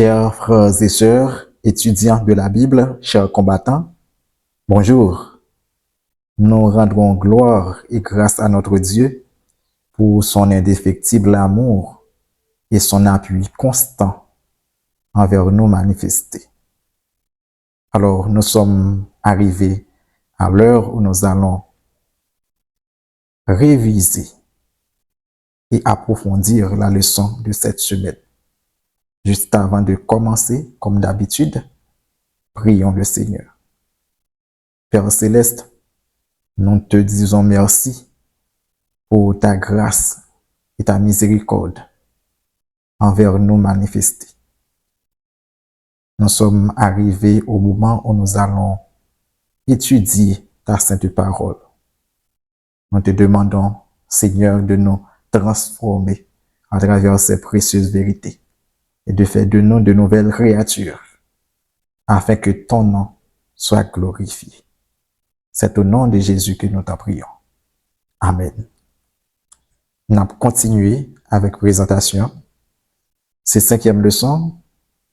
Chers frères et sœurs, étudiants de la Bible, chers combattants, bonjour. Nous rendrons gloire et grâce à notre Dieu pour son indéfectible amour et son appui constant envers nous manifestés. Alors, nous sommes arrivés à l'heure où nous allons réviser et approfondir la leçon de cette semaine. Juste avant de commencer, comme d'habitude, prions le Seigneur. Père Céleste, nous te disons merci pour ta grâce et ta miséricorde envers nous manifestées. Nous sommes arrivés au moment où nous allons étudier ta sainte parole. Nous te demandons, Seigneur, de nous transformer à travers ces précieuses vérités et de faire de nous de nouvelles créatures afin que ton nom soit glorifié. C'est au nom de Jésus que nous t'en prions. Amen. Nous allons continuer avec présentation. C'est 5e leçon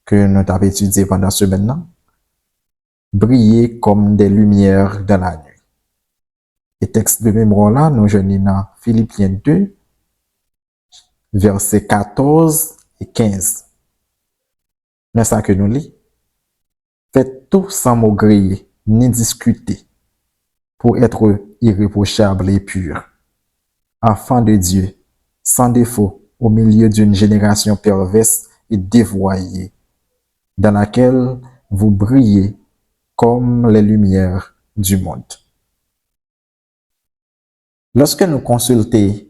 que nous avons étudiée pendant ce maintenant. Briller comme des lumières dans la nuit. Et texte de mémoire là, nous joignons dans Philippiens 2, versets 14 et 15. Mais ça que nous lisons. Faites tout sans maugréer, ni discuter, pour être irréprochable et pur, enfant de Dieu, sans défaut, au milieu d'une génération perverse et dévoyée, dans laquelle vous brillez comme les lumières du monde. Lorsque nous consultons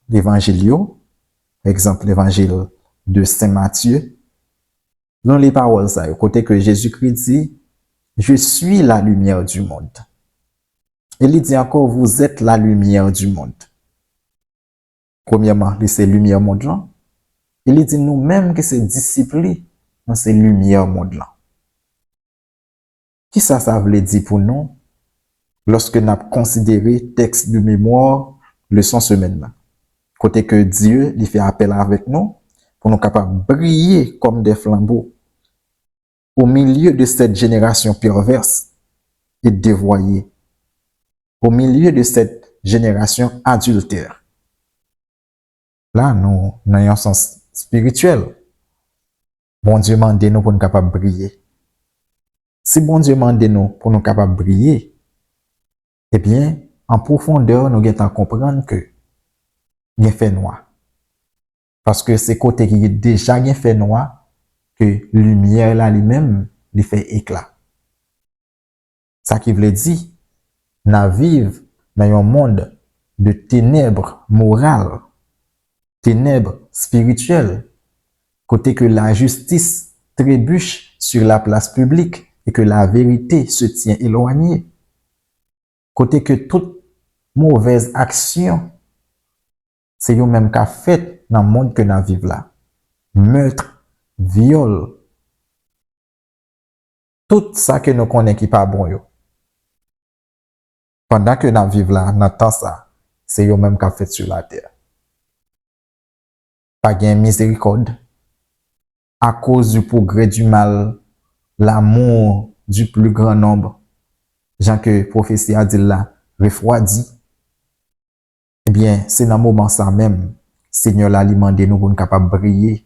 l'évangile, par exemple l'évangile de Saint Matthieu, dans les paroles, ça, côté que Jésus-Christ dit, je suis la lumière du monde. Et il dit encore, vous êtes la lumière du monde. Premièrement, c'est lumière monde là. Il dit nous-mêmes que c'est disciples dans ces lumières monde là. Qui ça veut dire pour nous lorsque nous avons considéré texte de mémoire leçon semaine là. Côté que Dieu lui fait appel avec nous pour nous capables de briller comme des flambeaux au milieu de cette génération perverse et dévoyée, au milieu de cette génération adultère. Là, nous avons un sens spirituel. Bon Dieu m'a demandé nous pour nous capables de briller. Si bon Dieu m'a demandé nous pour nous capables de briller, eh bien, en profondeur, nous devons comprendre que il fait noir. Parce que c'est côté qui est déjà fait noir que lumière là lui-même lui fait éclat. Ça qui veut dire, nous vivons dans un monde de ténèbres morales, ténèbres spirituelles, côté que la justice trébuche sur la place publique et que la vérité se tient éloignée, côté que toute mauvaise action, c'est yo même qu'a fait dans le monde que nous vivons là. Meurtre, viol, tout ça que nous connaissons qui pas bon yo. Pendant que nous vivons là, dans temps ça, c'est yo même qu'a fait sur la terre. Pas gain miséricorde. À cause du progrès du mal, l'amour du plus grand nombre, Jean que prophétie a dit là, refroidi. Eh bien, c'est dans le moment ça même, Seigneur l'a demandé nous pour nous capables de briller,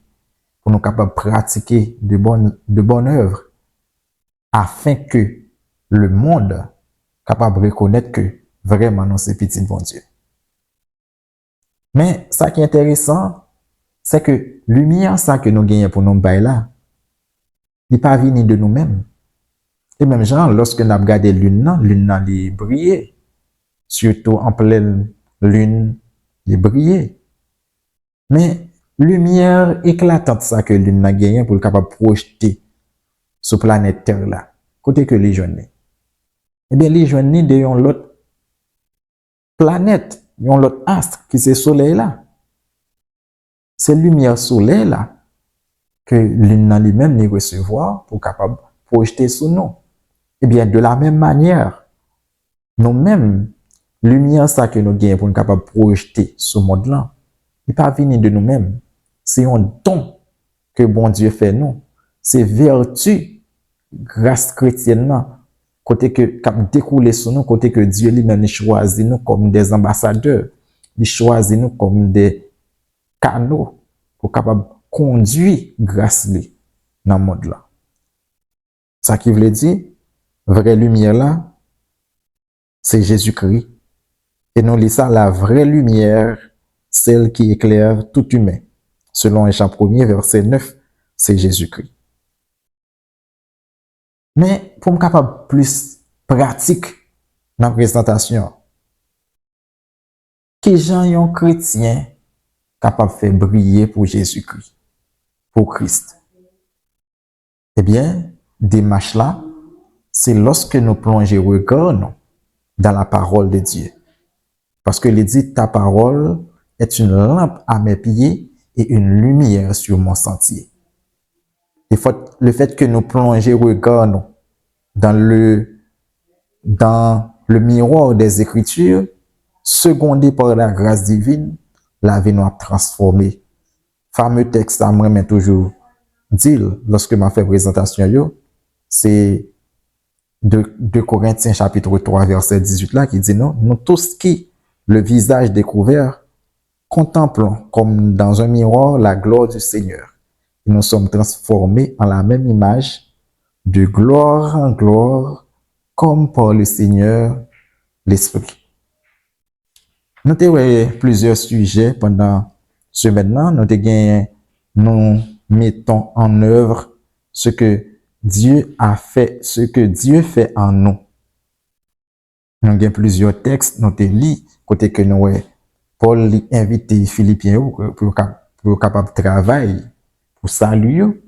pour nous capables de pratiquer de bonnes œuvres, afin que le monde capable de reconnaître que vraiment nous c'est petit bon Dieu. Mais ça qui est intéressant, c'est que lumière ça que nous gagnons pour nous bailler là, il pas venu de nous-mêmes. Et même genre lorsque nous regardons lune nan li briller, surtout en pleine lune, li briller. Mais lumière éclatante ça que lune nan gagné pour capable projeter sur planète Terre là, côté que les jeunes. Eh bien les jeunes de yon l'autre planète, yon l'autre astre qui c'est soleil là. C'est lumière soleil là que lune nan lui-même ni recevoir pour capable projeter sur nous. Eh bien de la même manière, nous-mêmes lumière ça que nous gagnons pour nous capable projeter sur le monde là, il pas venu de nous-mêmes. C'est un don que bon Dieu fait nous c'est vertu grâce chrétienne nan, côté que cap découlé sur nous, côté que Dieu lui-même choisit nous comme des ambassadeurs, il choisit nous comme des canaux pour capable conduire grâce li dans le monde là. Ça qui veut dire vraie lumière là, c'est Jésus-Christ. Et nous lisons ça, la vraie lumière, celle qui éclaire tout humain. Selon Jean 1er, verset 9, c'est Jésus-Christ. Mais pour me capable plus pratique dans la présentation, qui gens yon chrétien capable de faire briller pour Jésus-Christ, pour Christ? Eh bien, démarche là, c'est lorsque nous plongeons regard dans la parole de Dieu. Parce que il dit, ta parole est une lampe à mes pieds et une lumière sur mon sentier. Le fait que nous plongeons regard dans le miroir des Écritures, secondé par la grâce divine, la vie nous a transformé. Fameux texte à moi, mais toujours dit, lorsque m'a fait présentation, c'est de Corinthiens chapitre 3, verset 18 là, qui dit non, nous tous qui, le visage découvert, contemplons comme dans un miroir la gloire du Seigneur. Et nous sommes transformés en la même image, de gloire en gloire, comme par le Seigneur l'Esprit. Nous avons plusieurs sujets pendant ce maintenant. Nous mettons en œuvre ce que Dieu a fait, ce que Dieu fait en nous. Nous avons plusieurs textes, nous avons lu, côté que nous Paul invité Philippiens pour capable de travailler, pour saluer.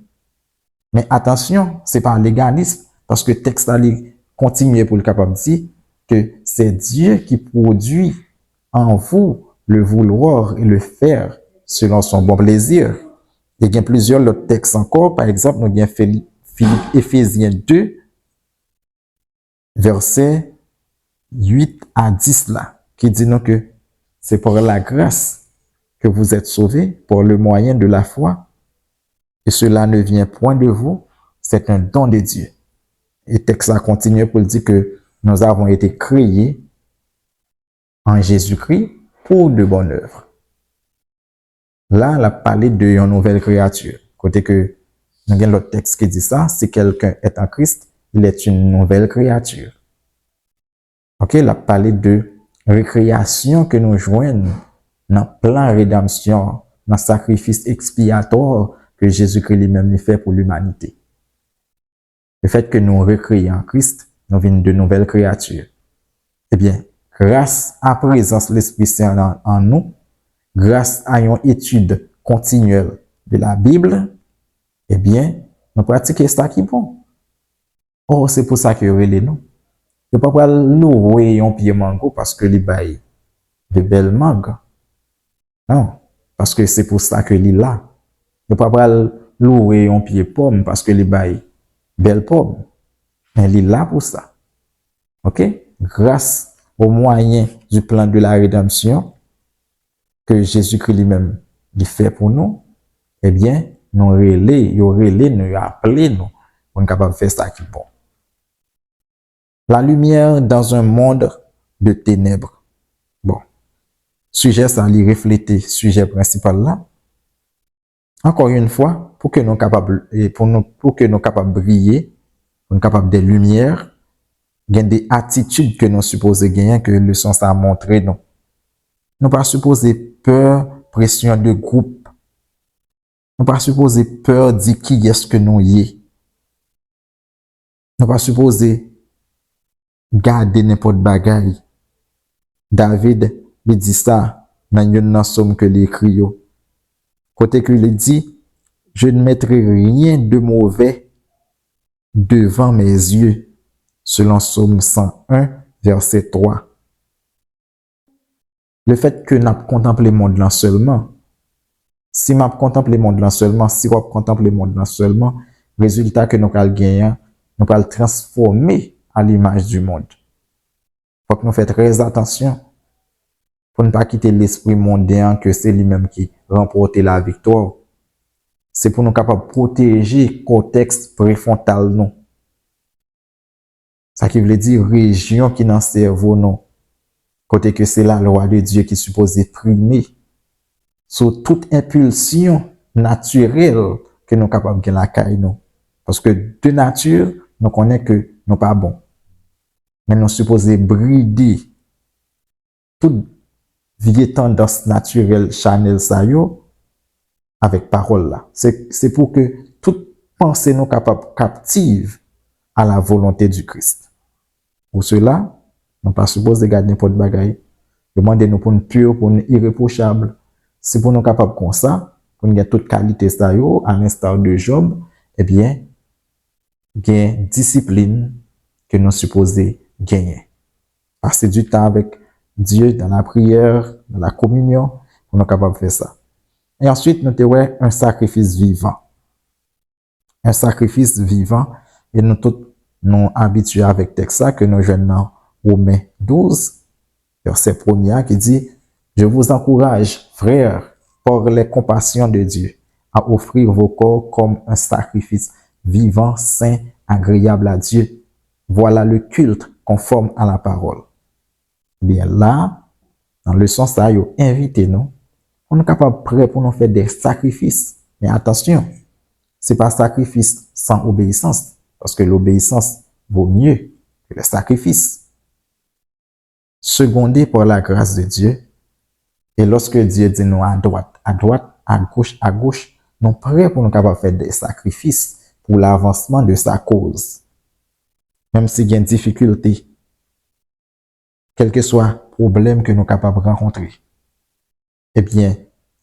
Mais attention, c'est pas légalisme, parce que le texte continue pour le capable de dire que c'est Dieu qui produit en vous le vouloir et le faire selon son bon plaisir. Il y a plusieurs autres textes encore. Par exemple, nous avons Éphésiens 2, versets 8 à 10 là, qui dit nous que c'est pour la grâce que vous êtes sauvés, pour le moyen de la foi, et cela ne vient point de vous, c'est un don de Dieu. Et le texte a continué pour dire que nous avons été créés en Jésus-Christ pour de bonnes œuvres. Là, on a parlé de une nouvelle créature. Côté que, nous avons l'autre texte qui dit ça, si quelqu'un est en Christ, il est une nouvelle créature. Ok, on a parlé de récréation que nous joignons dans le plan de rédemption, dans le sacrifice expiatoire que Jésus-Christ lui-même fait pour l'humanité. Le fait que nous recréons en Christ, nous venons de nouvelles créatures. Eh bien, grâce à la présence de l'Esprit Saint en nous, grâce à une étude continuelle de la Bible, eh bien, nous pratiquons ça qui est bon. Oh, c'est pour ça que relais nous. Ne pas louer un pied mango parce que les bail de belles mangues. Non, parce que c'est pour ça que les là. Ne pas louer un pied pomme parce que les bail belles pommes. Mais il est là pour ça. OK? Grâce au moyen du plan de la rédemption que Jésus-Christ lui-même il fait pour nous, eh bien, nous relais, nous appelés nous pour être capable de faire ça qui est bon. La lumière dans un monde de ténèbres. Bon. Sujet, ça lui refléter, sujet principal là. Encore une fois, pour que nous capables, pour que nous capables de briller, pour nous capables de lumière, il y a des attitudes que nous supposons gagner, que le sens a montré, non. Nous pas supposer peur, pression de groupe. Nous pas supposer peur de qui est-ce que nous y est. Nous pas supposer garder n'importe bagaille. David, il dit ça dans une somme que l'écrit. Côté que il dit, je ne mettrai rien de mauvais devant mes yeux, selon Somme 101, verset 3. Le fait que nous contemplons le monde là seulement, si nous contemplons le monde là seulement, si nous contemplons le monde là seulement, résultat que nous allons gagner, nous allons transformer à l'image du monde. Faut que nous fassions très attention pour ne pas quitter l'esprit mondain que c'est lui-même qui remporte la victoire. c'est pour nous capables de protéger cortex préfrontal nous. Ça qui veut dire région qui dans le cerveau nous. Côté que c'est la loi de Dieu qui est supposée primer sur toute impulsion naturelle que nous sommes capables de la caille nous. Parce que de nature, nous connaissons que nous pas bon. Mais nous supposons brider toute vieille tendance naturelle Chanel ça yo avec parole là. C'est pour que toute pensée nous capable captive à la volonté du Christ. Pour cela, nous pas supposé garder n'importe bagaille. Demandez-nous pour une pure, pour une irréprochable. Si pour nous capables comme ça, pour nous avoir toute qualité ça yo, à l'instar de Job, eh bien, gain discipline que nous supposons gagner. Passer du temps avec Dieu dans la prière, dans la communion, pour nous capables de faire ça. Et ensuite, nous avons un sacrifice vivant. Un sacrifice vivant, et nous tous nous habitués avec texte ça que nous jeunes dans Romains 12, verset 1er, qui dit, je vous encourage, frères, par les compassions de Dieu, à offrir vos corps comme un sacrifice vivant, saint, agréable à Dieu. Voilà le culte conforme à la parole. Bien là, dans le sens ça, invitez-nous, on est capable prêt pour nous faire des sacrifices. Mais attention, c'est pas sacrifice sans obéissance, parce que l'obéissance vaut mieux que le sacrifice. Secondé par la grâce de Dieu, et lorsque Dieu dit nous à droite, à gauche, nous prêts pour nous capables faire des sacrifices pour l'avancement de sa cause. Même s'il y a une difficulté, quel que soit le problème que nous sommes capables de rencontrer, eh bien,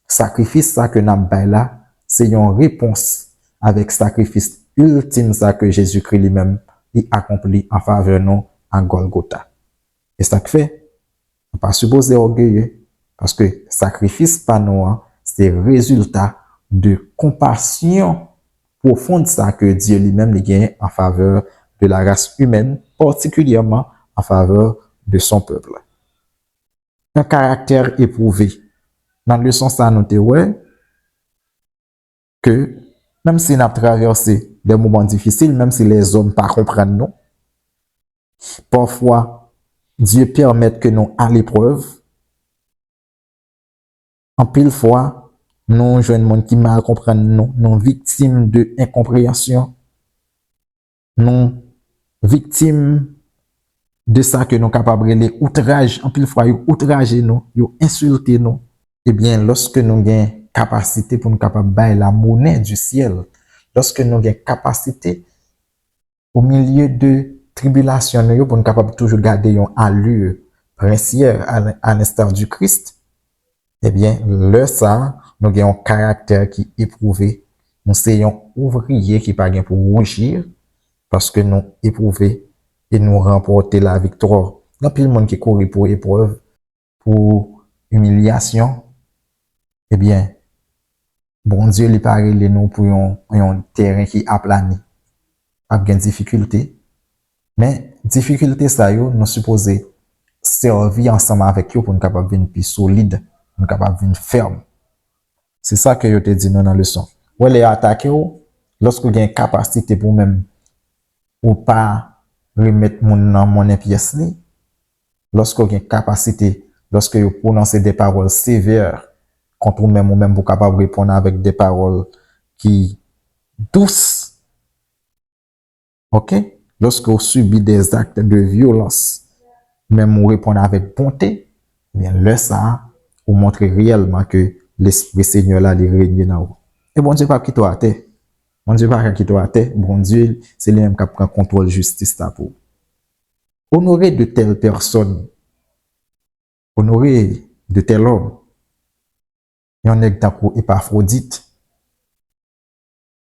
sacrifice ça que nous avons là, c'est une réponse avec sacrifice ultime ça que Jésus-Christ lui-même a accompli en faveur de nous en Golgotha. Et ça que fait, on ne pas supposer orgueilleux, parce que sacrifice pas nous, c'est le résultat de compassion profonde ça que Dieu lui-même a gagné en faveur de la race humaine, particulièrement en faveur de son peuple. Un caractère éprouvé. Dans le sens ça noté ouais que même si nous avons traversé des moments difficiles, même si les hommes pas comprennent nous, parfois Dieu permet que nous à l'épreuve. En pile fois, nous jeunes monde qui mal comprennent nous, nous victimes de incompréhension, nous victimes de ça que nous capables de outrage, en pile fois ils outrager nous, ils insulter nous. Eh bien, lorsque nous avons capacité pour nous capables de la monnaie du ciel, lorsque nous avons capacité au milieu de tribulations, pour nous capables toujours garder une allure princière à l'instar du Christ, eh bien, le ça, nous avons un caractère qui est éprouvé. Nous sommes ouvriers qui pas pour rougir, parce que nous éprouvés et nous remporter la victoire. Il y a plus de monde qui court pour épreuve, pour humiliation. Eh bien, bon Dieu lui parle nous pour un terrain qui aplani. Pas de difficulté. Mais, difficulté ça, nous supposons servir ensemble avec eux pour nous capables de plus solide, nous capables de ferme. C'est ça que je te dis dans la leçon. Ou les attaquer, lorsque vous avez une capacité pour même, ou pas remettre mon pièce, lorsque vous avez une capacité, lorsque vous prononcez des paroles sévères contre vous-même, ou même vous capable de répondre avec des paroles qui douces. Ok? Lorsque vous subissez des actes de violence, même vous répondez avec bonté, eh bien, là, ça, vous montrez réellement que l'Esprit Seigneur là, il règne dans vous. Et bon Dieu pas quitter à terre. Bon Dieu pas quitter à terre. Bon Dieu, c'est lui-même qui prend contrôle justice là pour. Honorer de telles personnes. Honorer de tel homme. Il y en a qui Épaphrodite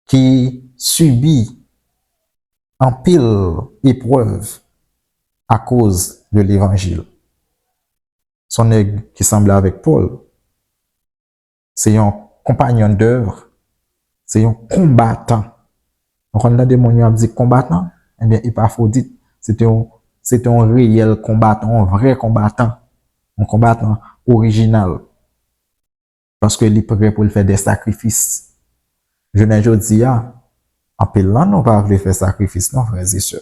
qui subit en pile épreuve à cause de l'évangile. Son aigle qui semble avec Paul, c'est un compagnon d'œuvre, c'est un combattant. Donc, on a des gens qui disent combattant, eh bien, Épaphrodite, c'est un réel combattant, un vrai combattant, un combattant original. Parce qu'il est prêt pour faire des sacrifices. Je ne jodi a, en pelant nous pas voulu faire sacrifice, non, frères et sœurs.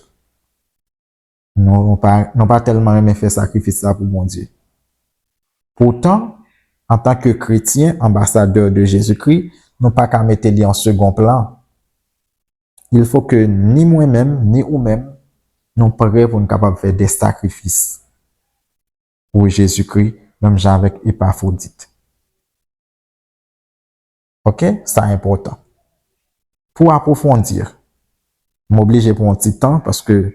Nous pas tellement aimé faire sacrifice là pour mon Dieu. Pourtant, en tant que chrétien, ambassadeur de Jésus-Christ, nous pas qu'à mettre lui en second plan. Il faut que ni moi-même, ni vous-même, nous prêts pour nous capables de faire des sacrifices pour Jésus-Christ, même genre avec Épaphrodite. Ok? C'est important. Pour approfondir, m'obliger pour un petit temps parce que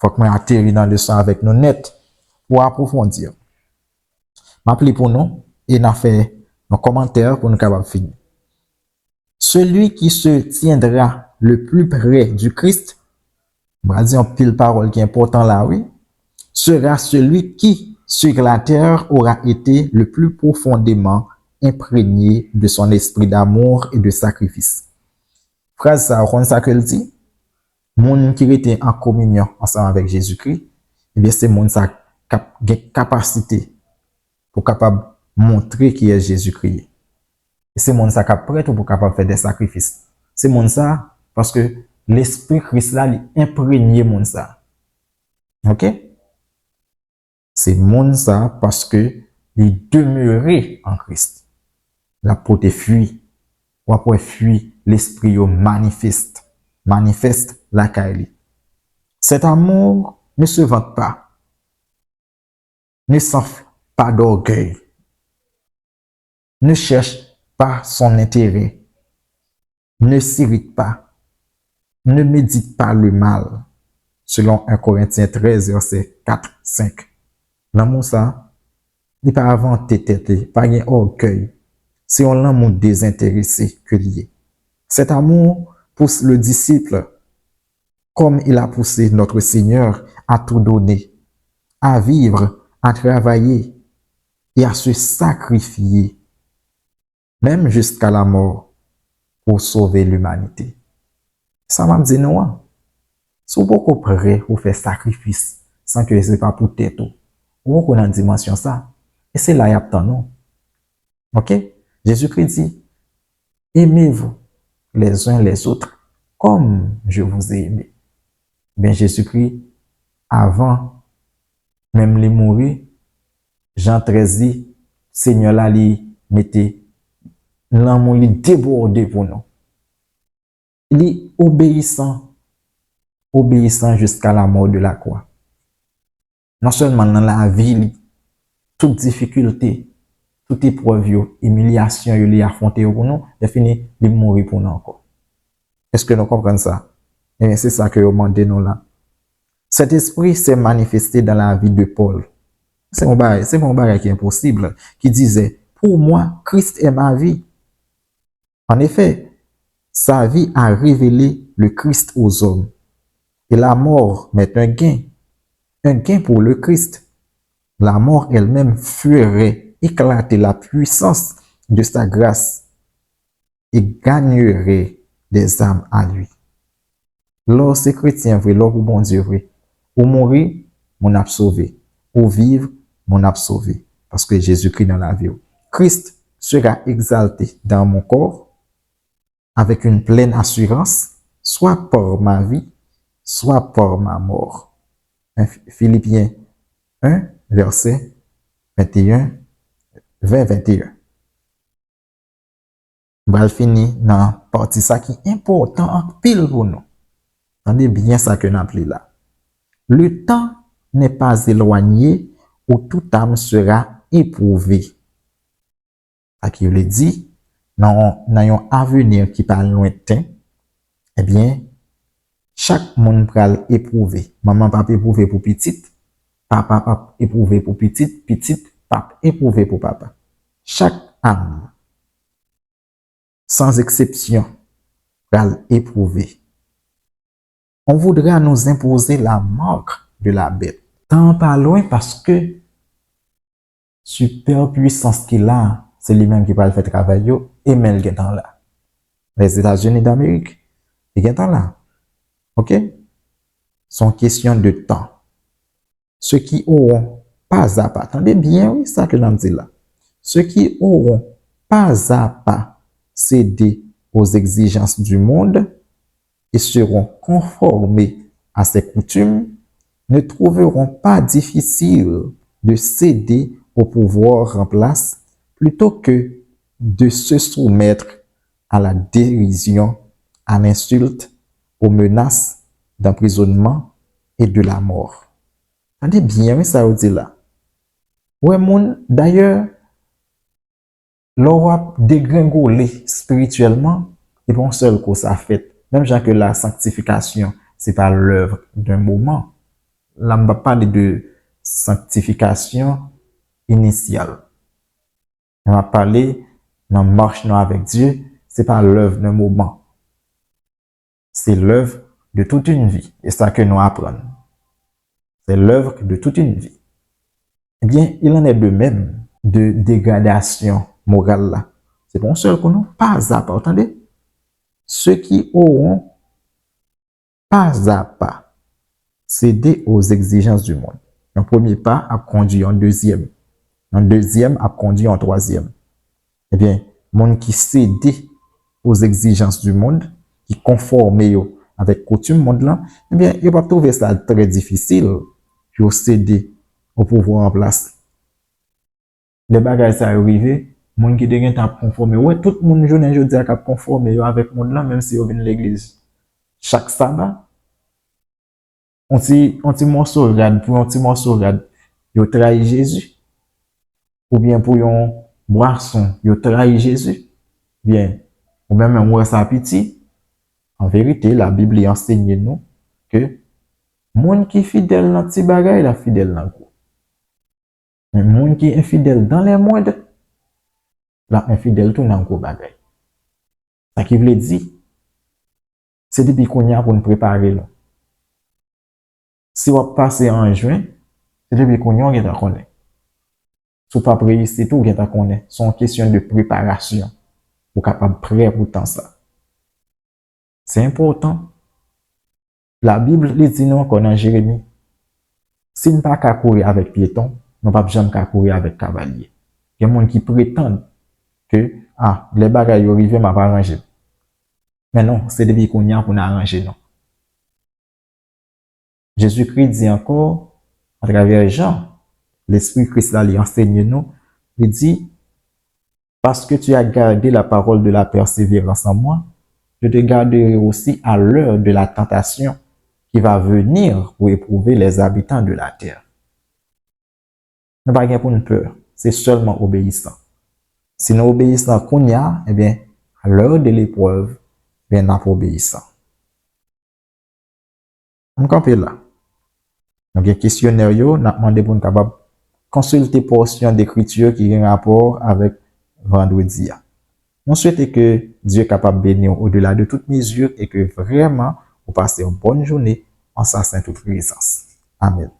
faut que moi atterri dans le sang avec nous net pour approfondir. M'appeler pour nous et n'a fait un commentaire pour nous capables finir. Celui qui se tiendra le plus près du Christ, on va dire une pile parole qui est important là, oui, sera celui qui, sur la terre, aura été le plus profondément imprégné de son esprit d'amour et de sacrifice. Phrase ça, on ça que le dit, monde qui était en communion ensemble avec Jésus-Christ, eh bien c'est monde ça qui a capacité pour capable montrer qui est Jésus-Christ. Et c'est monde ça qui est prêt pour capable faire des sacrifices. C'est monde ça parce que l'esprit Christ là, il imprégné monde ça. OK? C'est monde ça parce que il demeurait en Christ. La pote fuit. Ou après fuit l'esprit manifeste la caille. Cet amour ne se vante pas, ne s'enfle pas d'orgueil, ne cherche pas son intérêt, ne s'irrite pas, ne médite pas le mal, selon 1 Corinthiens 13, verset 4-5. L'amour ça, n'est pas inventé tête, pas un orgueil. C'est un amour désintéressé que lié. Cet amour pousse le disciple, comme il a poussé notre Seigneur à tout donner, à vivre, à travailler et à se sacrifier, même jusqu'à la mort, pour sauver l'humanité. Ça m'a dit non. Si vous êtes prêt pour faire sacrifice, sans que ce n'est pas pour tête, ou qu'on a une dimension ça, et c'est là y a tant non. Ok? Jésus-Christ dit, aimez-vous les uns les autres comme je vous ai aimé. Ben Jésus-Christ, avant même les mourir, Jean 13 dit, Seigneur là, il mettait l'amour, il débordé pour nous. Il est obéissant jusqu'à la mort de la croix. Non seulement dans la vie, toute difficulté, toute épreuve, humiliation, il a affronté pour nous, il a fini de mourir pour nous encore. Est-ce que nous comprenons ça? Et bien, c'est ça que vous demandez nous là. Cet esprit s'est manifesté dans la vie de Paul. C'est mon bagage qui est impossible, qui disait, pour moi, Christ est ma vie. En effet, sa vie a révélé le Christ aux hommes. Et la mort met un gain pour le Christ. La mort elle-même ferait éclater la puissance de sa grâce et gagnerait des âmes à lui. Lorsque chrétien vrai, lorsque bon Dieu vrai, ou mourir, mon a sauvé, ou vivre, mon a sauvé, parce que Jésus-Christ dans la vie. Christ sera exalté dans mon corps avec une pleine assurance, soit par ma vie, soit par ma mort. Philippiens 1, verset 21, 20-21. Bral fini dans partie ça qui est important en pile pour nous. Attendez bien ça que nous appelons là. Le temps n'est pas éloigné où toute âme sera éprouvée. À qui le dit, dans un avenir qui parle lointain, eh bien, chaque monde pral éprouver. Maman papa éprouver pour petite, papa éprouver pour petite, petite papa éprouver pour papa. Chaque âme, sans exception, pral éprouver. On voudrait nous imposer la marque de la bête. Tant pas loin parce que super puissance qu'il a, c'est lui-même qui va le faire travailler et met le dans là. Les États-Unis d'Amérique, il est dans là. OK? Sont question de temps. Ceux qui auront pas à pas, attendez bien, oui, ça que j'en dis là. Ceux qui auront pas à pas cédé aux exigences du monde et seront conformés à ses coutumes ne trouveront pas difficile de céder au pouvoir en place plutôt que de se soumettre à la dérision, à l'insulte, aux menaces d'emprisonnement et de la mort. Attendez bien, ça veut dire là. Ouais, d'ailleurs, l'Europe dégringolé spirituellement, et bon seul que ça fait. Même genre que la sanctification, c'est pas l'œuvre d'un moment. Là, on va parler de sanctification initiale. On va parler dans marche avec Dieu, c'est pas l'œuvre d'un moment. C'est l'œuvre de toute une vie. Et ça que nous apprenons. C'est l'œuvre de toute une vie. Eh bien, il en est de même de dégradation morale là. C'est bon seul que nous, pas à pas, entendez? Ceux qui auront pas à pas cédé aux exigences du monde. Un premier pas a conduit en deuxième. Un deuxième a conduit en troisième. Eh bien, monde qui cédé aux exigences du monde, qui conformé avec coutume monde là, eh bien, il va trouver ça très difficile pour céder au pouvoir en place. Les bagages ça arrivé, monde qui devient à conformer. Ouais, tout le monde journée je dis à conformer avec monde là même si on vient de l'église. Chaque sabbat, on ti morceau regarde pour un petit morceau regarde, yo trahi Jésus. Ou bien pour un boisson, yo trahi Jésus. Bien, ou même un ouais ça petit. En vérité, la Bible enseigne nous que monde qui fidèle dans petit bagay, la fidèle dans gros. Mais monde qui est infidèle dans les moindres, la infidèle tout dans gros bagay. Ça qui veut dire, c'est depuis qu'on y a pour nous préparer là. Si on passe en juin, c'est depuis qu'on y a on connaît. Si on pas prêt, c'est tout on connaît. C'est une question de préparation pour capable prêt pour temps ça. C'est important. La Bible dit nous encore dans Jérémie, si nous pas qu'à courir avec piéton, nous pas jamais qu'à courir avec cavalier. Il y a des gens qui prétendent que les bagages arrivent m'a pas arrangé. Mais non, c'est depuis qu'on y a pour nous arranger non. Jésus-Christ dit encore à travers Jean, l'Esprit Christ là, il enseigne nous, il dit parce que tu as gardé la parole de la persévérance en moi, je te garderai aussi à l'heure de la tentation qui va venir pour éprouver les habitants de la terre. Nous pas pour une peur, c'est seulement obéissant. Si nous obéissons qu'on y a, eh bien, à l'heure de l'épreuve, bien, nous obéissant. On campe là. Donc, un questionnaire, nous demandé pour nous capable consulter portion d'écriture qui a un rapport avec vendredi. On souhaite que Dieu est capable de bénir au-delà de toute mesure et que vraiment, vous passez une bonne journée en sa sainte présence. Amen.